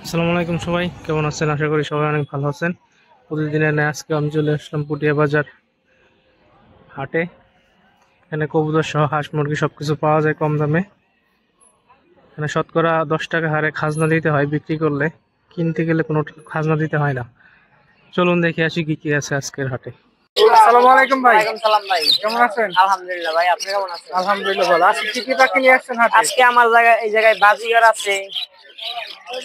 আসসালামু আলাইকুম সবাই, কেমন আছেন? আশা করি সবাই অনেক ভালো আছেন। প্রতিদিনের ন্যায় আজকে আমি চলে আসলাম পুটিয়া বাজার হাটে। এখানে কবুতর সহ হাঁস মুরগি সবকিছু পাওয়া যায় কম দামে। এখানে শতকরা 10 টাকা হারে খাজনা দিতে হয় বিক্রি করলে, কিনতে গেলে কোনো খাজনা দিতে হয় না। চলুন দেখে আসি কি কি আছে আজকের হাটে। আসসালামু আলাইকুম ভাই। ওয়ালাইকুম সালাম ভাই। কেমন আছেন? আলহামদুলিল্লাহ ভাই, আপনি কেমন আছেন? আলহামদুলিল্লাহ ভালো। আজকে কি কি পাখি নিয়ে আসছেন হাটে? আজকে আমার এই জায়গায় বাজিগর আছে।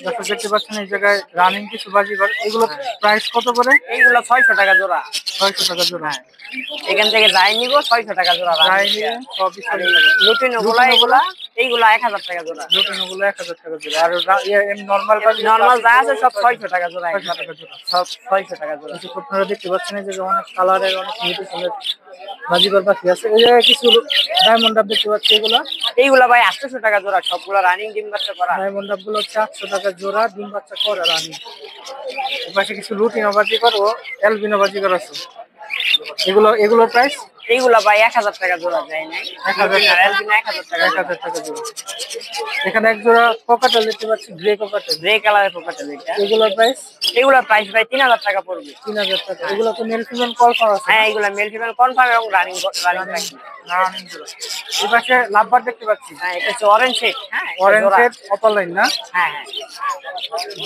দর্শক দেখতে পাচ্ছেন এই জায়গায় রানিং কিছু বাজিঘর। এগুলো প্রাইস কত করে? এইগুলো 600 টাকা জোড়া। 600 টাকা জোড়া। হ্যাঁ, এখান থেকে যাই নিব 600 টাকা জোড়া। যাই নিয়ে সবই 600 টাকা। লুটিনো গুলা এইগুলা 1000 টাকা জোড়া। লুটিনো গুলো 1000 টাকা জোড়া। আর নরমাল বাজি নরমাল যা আছে সব 600 টাকা জোড়া। 600 টাকা জোড়া। সব 600 টাকা জোড়া। কিছু আপনারা দেখতে পাচ্ছেন এই যে অনেক কালারের অনেক বিউটিফুলের বাজিঘর পাখি আছে। এই জায়গায় কিছু ডায়মন্ড ডাব দেখতে পাচ্ছি। এইগুলা ভাই 800 টাকা জোড়া, সবগুলা রানিং ডিম বাচ্চা করা। ডায়মন্ড ডাব গুলো 800 টাকা জোড়া, ডিম বাচ্চা করে রানিং। এর পাশে কিছু লুটিনো বাজিঘর ও অ্যালবিনো বাজিঘর আছে। এগুলোর প্রাইস এইগুলা ভাই 1000 টাকা জোড়া যায় নাই। 1000 টাকা। 1000 টাকা। 1000 টাকা জোড়া। এখানে এক জোড়া কোকাটেল দেখতে পাচ্ছি, গ্রে কোকাটেল। গ্রে কালারের পোকাটা যেটা, এগুলোর প্রাইস এগুলার প্রাইস ভাই 3000 টাকা পড়বে। 3000 টাকা। এগুলো তো মেল ফিমেল কনফার্ম আছে? হ্যাঁ, এগুলা মেল ফিমেল কনফার্ম এবং রানিং রাখি। রানিং জোড়া। এই পাশে লাভবার দেখতে পাচ্ছি। হ্যাঁ, এটা হচ্ছে অরেঞ্জ শেড। হ্যাঁ, অরেঞ্জ এর অপালাইন না? হ্যাঁ হ্যাঁ,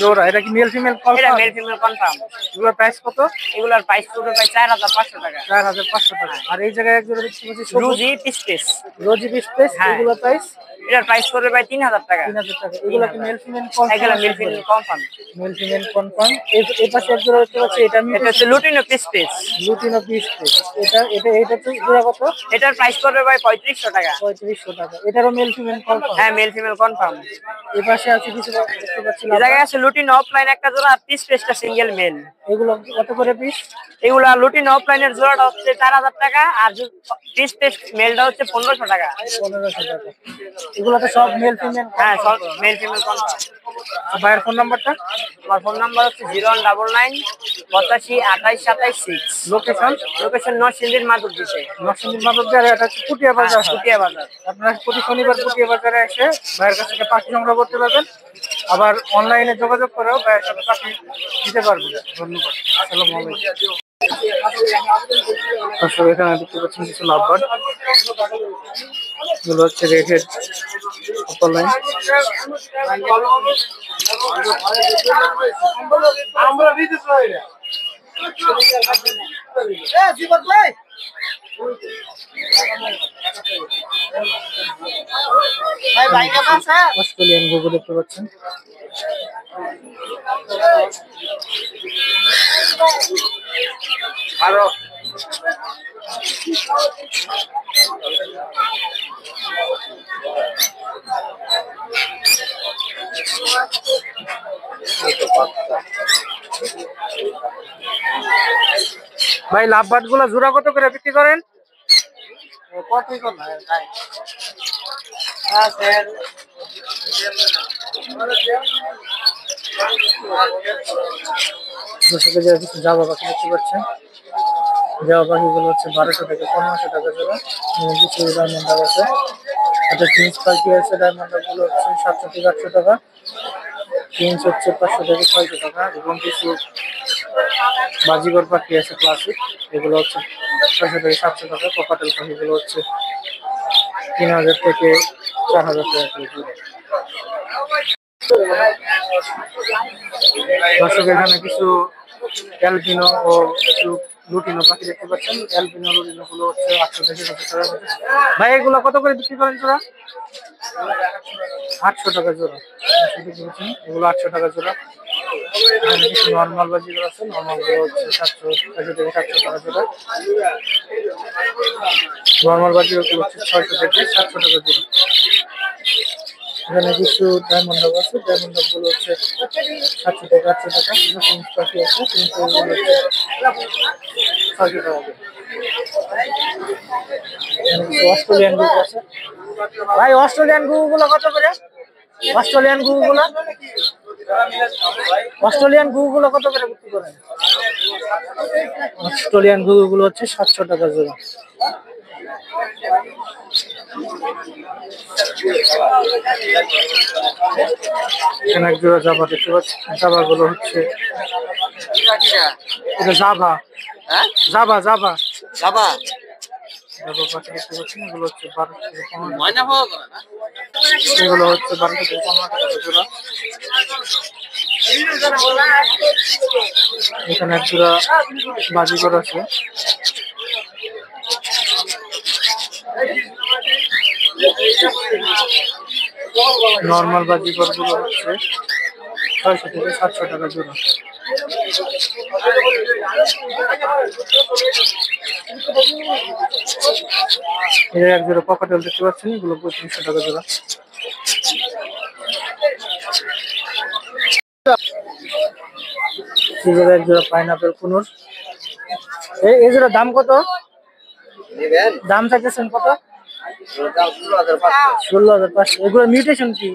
জোড়া। এটা কি মেল ফিমেল এটা কনফার্ম? Male female confirm. এগুলোর প্রাইস কত? এগুলার প্রাইস পড়বে ভাই 4500 টাকা। 4500 টাকা। আর এই জায়গায় এক জোড়া দেখতে পাচ্ছি সবুজ রুজি পিস। রোজি বিস্পেস। হ্যাঁ, এগুলোর প্রাইস এটার প্রাইস পড়বে ভাই 3000 টাকা। 3000 টাকা। এগুলো কি মেল ফিমেল কনফার্ম? এগুলা male female confirm. Male female confirm. এই পাশে এক জোড়া দেখতে পাচ্ছি, এটা এটা হচ্ছে লুটিনো পিস। লুটিনো বিস্পেস। এটা তো জোড়া কত? এটার প্রাইস পড়বে ভাই 3500 টাকা। 3500 টাকা। এটারও মেল ফিমেল কনফার্ম? হ্যাঁ, মেল ফিমেল কনফার্ম। এই পাশে আছে কিছু দেখতে পাচ্ছি এই জায়গায় আছে লুটিনো অফলাইন একটা জোড়া, আর পিসটা সিঙ্গেল মেল। এগুলো কত করে পিস? এগুলা লুটিনো অফলাইনের জোড়াটা হচ্ছে 4000 টাকা, আর পিস মেলটা হচ্ছে 1500 টাকা। 1500 টাকা। এগুলো তো সব মেল ফিমেল? হ্যাঁ, সব মেল ফিমেল কনফার্ম। ভাইয়ের ফোন নাম্বারটা? আমার ফোন নাম্বার হচ্ছে 01999 85 28 27 6। লোকেশন নরসিংদীর মাধব দিতে। নরসিংদীর মাধব দিয়ে। এটা হচ্ছে পুটিয়া বাজার। পুটিয়া বাজার। আপনারা প্রতি শনিবার পুটিয়া বাজারে এসে ভাইয়ের কাছ থেকে পাখি সংগ্রহ করতে পারবেন। আবার অনলাইনে যোগাযোগ করেও ভাইয়ের সাথে পাখি দিতে পারবেন। ধন্যবাদ। আসসালামু আলাইকুম। আসলে এখানে দেখতে পাচ্ছেন কিছু লাভবার্ড। এগুলো হচ্ছে রেডের অপালাইন। অস্ট্রেলিয়ান ঘুঘু দেখতে পাচ্ছেন। ভাই লাভবার্ড গুলা জোড়া কত করে বিক্রি করেন? কিছু জাবা পাখি দেখতে পাচ্ছেন। জাবা পাখিগুলো হচ্ছে 1200 থেকে 1500 টাকা জোড়া। কিছু ডায়মন্ড আছে। একটা ফিন্স পাখি আছে, ডায়মন্ড গুলো হচ্ছে 700 থেকে 800 টাকা। ফিন্স হচ্ছে 500 থেকে 600 টাকা। এবং কিছু বাজিগর পাখি আছে ক্লাসিক, এগুলো হচ্ছে 600 থেকে 700 টাকা। কোকাটেল পাখিগুলো হচ্ছে 3000 থেকে 4000 টাকা কেজি। দর্শক এখানে কিছু অ্যালবিনো ও কিছু লুটিনো পাখি দেখতে পাচ্ছেন। অ্যালবিনো লুটিনো গুলো হচ্ছে 800 থেকে 1000 টাকা। ভাই এগুলো কত করে বিক্রি করেন জোড়া? 800 টাকা জোড়া। এগুলো 800 টাকা জোড়া। এখানে কিছু নর্মাল বাজিগুলো আছে, নর্মাল গুলো হচ্ছে 700 থেকে 700 টাকা জোড়া। নর্মাল বাজিগুলো হচ্ছে 600 থেকে 700 টাকা জোড়া। এখানে কিছু ডায়মন্ড ডাব আছে, ডায়মন্ড ডাব গুলো হচ্ছে 700 থেকে 800 টাকা। ফিন্স পাখি আছে, ফিন্স গুলো হচ্ছে 600 টাকা। এখানে কিছু অস্ট্রেলিয়ান ঘুঘু আছে। ভাই অস্ট্রেলিয়ান ঘুঘু গুলো কত করে? অস্ট্রেলিয়ান ঘুঘু গুলো কত করে বিক্রি করেন? অস্ট্রেলিয়ান ঘুঘু গুলো হচ্ছে 700 টাকা জোড়া। এখানে এক জোড়া জাভা দেখতে পাচ্ছি। জাভা গুলো হচ্ছে এটা জাভা, জাভা জাভা যাবা জাভা পাখি দেখতে পাচ্ছেন। এগুলো হচ্ছে 12 থেকে 15 এগুলো হচ্ছে 12 থেকে 15 টাকা জোড়া। এখানে এক জোড়া বাজিগর আছে। নর্মাল বাজিগর গুলো হচ্ছে 600 থেকে 700 টাকা জোড়া। এই এক জোড়া পকাটেল দেখতে পাচ্ছেন। এগুলো 3500 টাকা জোড়া। এক জোড়া পাইনাপেল কুনুর। এই জোড়া দাম কত? দাম চাইতেছেন কত? 16,500। এগুলো মিউটেশন কি?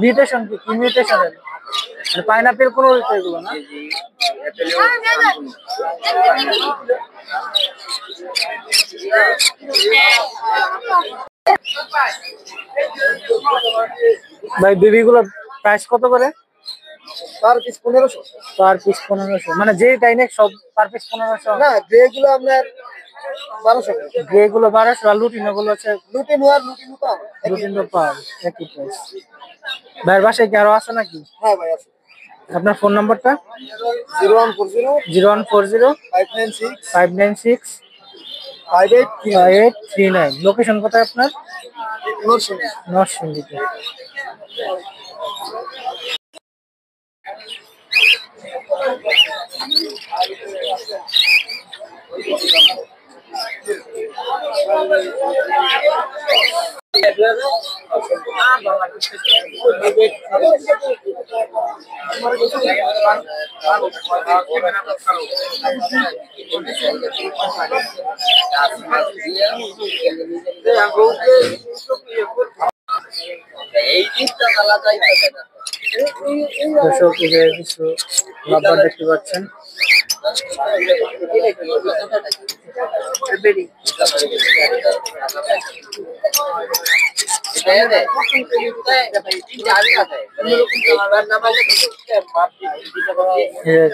মিউটেশন কি? কি মিউটেশনের? মানে পাইনাপেল কুনুর এগুলো না? ভাই বেবি গুলো প্রাইস কত করে? Per piece 1500। Per piece 1500। মানে যে ডাইনেক্ট সব পার পিস 1500 না, গ্রে গুলো আপনার 1200 করে। গ্রে গুলো 1200 আর লুটিনো গুলো হচ্ছে লুটিনো আর লুটিনো পাও। লুটিনো পার একই প্রাইস। ভাইয়ের বাসায় কি আরো আছে নাকি? হ্যাঁ ভাই আছে। আপনার ফোন নাম্বারটা? 0140 0140 596 596 5839। 5839। লোকেশন কোথায় আপনার? নরসিংদী। নরসিংদীতে। দর্শক এই যে কিছু লাভবার দেখতে পাচ্ছেন।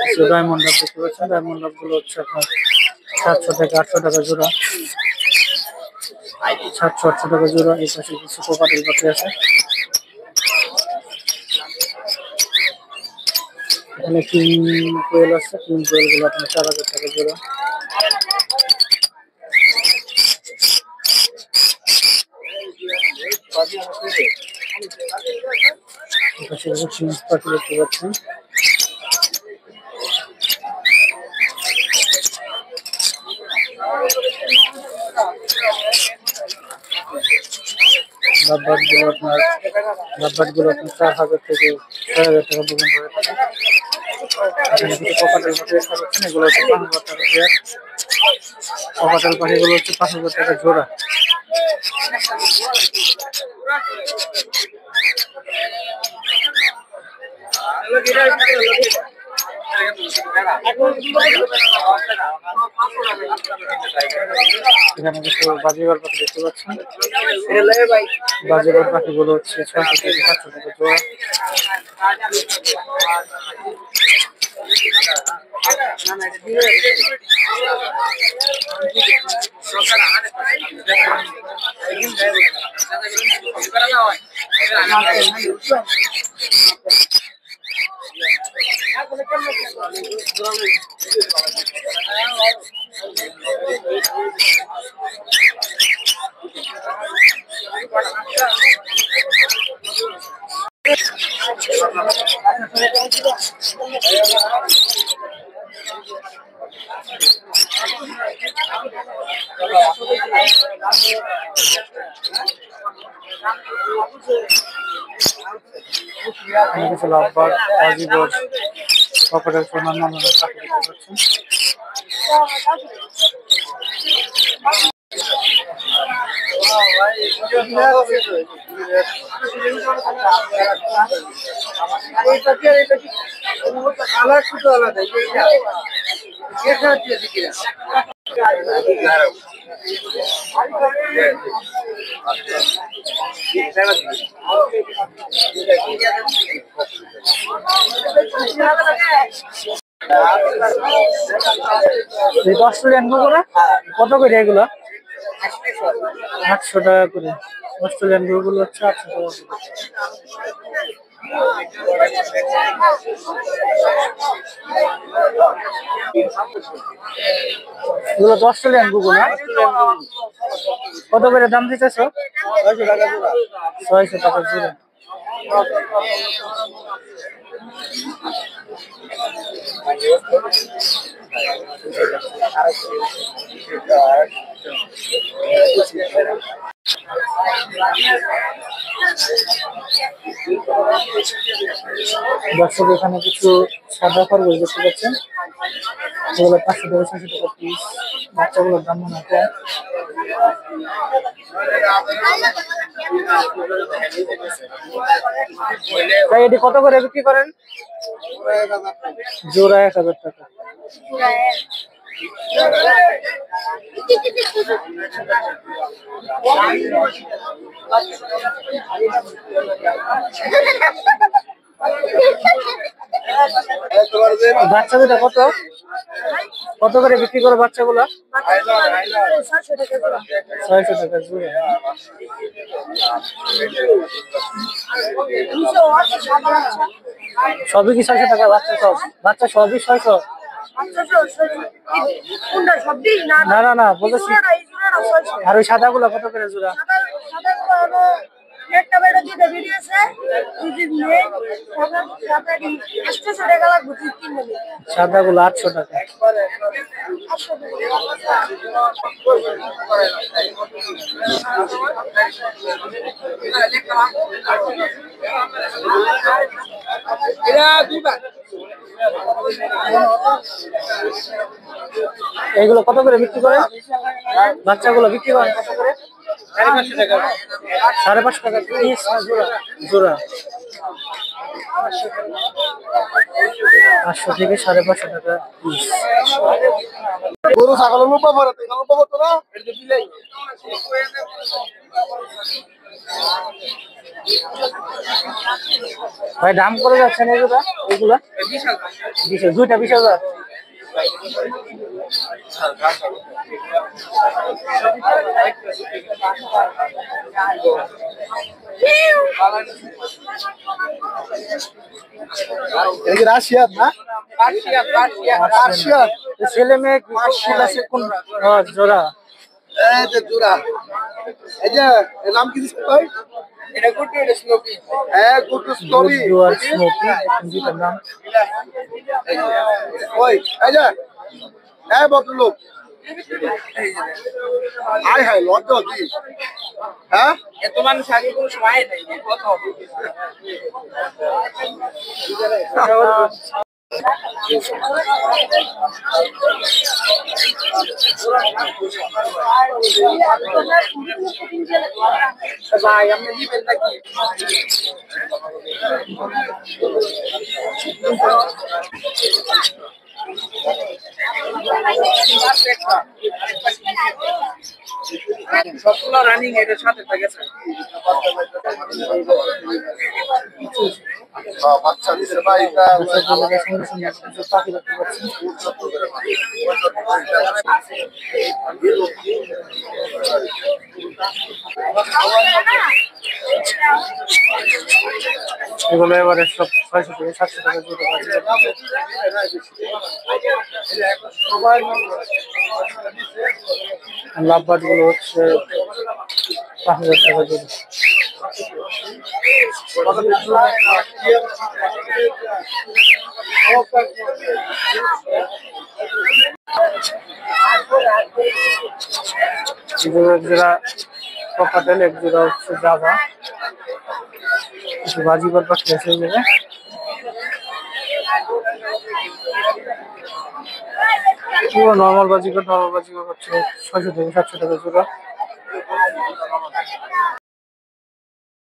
কিছু ডায়মন্ড লাভ দেখতে পাচ্ছেন। ডায়মন্ড লাভ গুলো হচ্ছে আপনার 700 থেকে 800 টাকা জোড়া। 700-800 টাকা জোড়া। এই পাশে কিছু কোকাটেল পাখি আছে। এখানে কিং কোয়েল আছে। কিং কোয়েল গুলো আপনার 4000 টাকা জোড়া। এপাশে কিছু চিংস পাখি দেখতে পাচ্ছেন। লাভবার্ড গুলো আপনার 4000 থেকে 6000 টাকা পর্যন্ত হয়ে থাকে। এখানে কিছু কোকাটেল পাখি দেখতে পাচ্ছেন। এগুলো হচ্ছে 5000 টাকা পেয়ার। কোকাটেল পাখিগুলো হচ্ছে 5000 টাকা জোড়া। এখানে কিছু বাজিগর পাখি দেখতে পাচ্ছেন। বাজিগর পাখিগুলো হচ্ছে 600 থেকে 700 টাকা জোড়া। কিছু লাভবার্ড, বাজিগর, কোকাটেল সোনার নানান পাখি দেখতে পাচ্ছেন। কালার শুধু আলাদা। এই অস্ট্রেলিয়ান গুলো কত করে এগুলো? 800 টাকা করে। অস্ট্রেলিয়ান গুলো হচ্ছে 800 টাকা করে। এগুলো তো অস্ট্রেলিয়ান গুগল না? কত করে দাম দিতেছ? 600 টাকা জোড়া। দর্শক এখানে কিছু সাদা খরগোশ দেখতে পাচ্ছেন, এগুলো 500 থেকে 600 টাকা পিস। বাচ্চাগুলোর দাম মনে হয় কম। তাই এটি কত করে বিক্রি করেন? জোড়া 1000 টাকা। বাচ্চা দুটা কত কত করে বিক্রি করে বাচ্চাগুলো? 600 টাকা জোড়া। সবই কি 600 টাকা? বাচ্চা সব বাচ্চা সবই 600? না না না বলতেছি। আর ওই সাদা গুলা কত করে জোড়া? সাদা গুলো 800 টাকা। এইগুলো কত করে বিক্রি করে? বাচ্চাগুলো বিক্রি করেন কত করে? 550 টাকা। 550 টাকা পিস জোড়া? জোড়া 500 থেকে 550 টাকা পিস। গরু ছাগল লোপা পড়ে লোপা পড়তো না। ভাই দাম করে যাচ্ছেন এগুলা? এইগুলা 20,000। দুইটা 20,000। রাশিয়ার না? রাশিয়ার ছেলে মেয়ে কোন জোড়া? এই যে জোড়া, এই যে এর নাম কি দিস ভাই? এটা গুড্ডু, এটা স্নোপি। হ্যাঁ গুড্ডু স্নোপি। গুড্ডু আর স্নোপি দুইটার নাম। ওই এই যে হ্যাঁ ভদ্রলোক, হাই হাই লজ্জা কি? হ্যাঁ এত মানুষ আগে কোনো সময় নেই কত ভাই আপনি দিবেন নাকি? সবগুলো রানিং এর সাথে থাকে স্যার। বাচ্চা দিছে ভাই, এটা পাখি দেখতে পাচ্ছি। এগুলো এবারে সব 600 থেকে 700 টাকা জোড়া। লাভবাট গুলো হচ্ছে 5000 টাকা জোড়া। এক জোড়া ককাটেল, এক জোড়া হচ্ছে জাভা। কিছু বাজিগর পাখি আছে এখানে। পুরো নর্মাল বাজিগর হচ্ছে 600 থেকে 700 টাকা জোড়া।